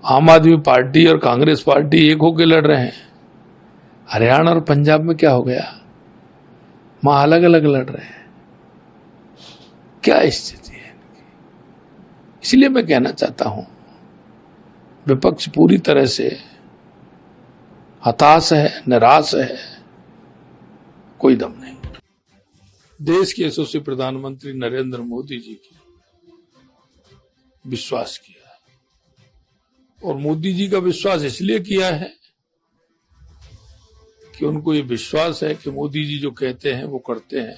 आम आदमी पार्टी और कांग्रेस पार्टी एक होकर लड़ रहे हैं। हरियाणा और पंजाब में क्या हो गया? वहां अलग अलग लड़ रहे हैं। क्या स्थिति है? इसलिए मैं कहना चाहता हूं, विपक्ष पूरी तरह से हताश है, निराश है, कोई दम नहीं। देश के यशस्वी प्रधानमंत्री नरेंद्र मोदी जी की विश्वास किया, और मोदी जी का विश्वास इसलिए किया है कि उनको ये विश्वास है कि मोदी जी जो कहते हैं वो करते हैं।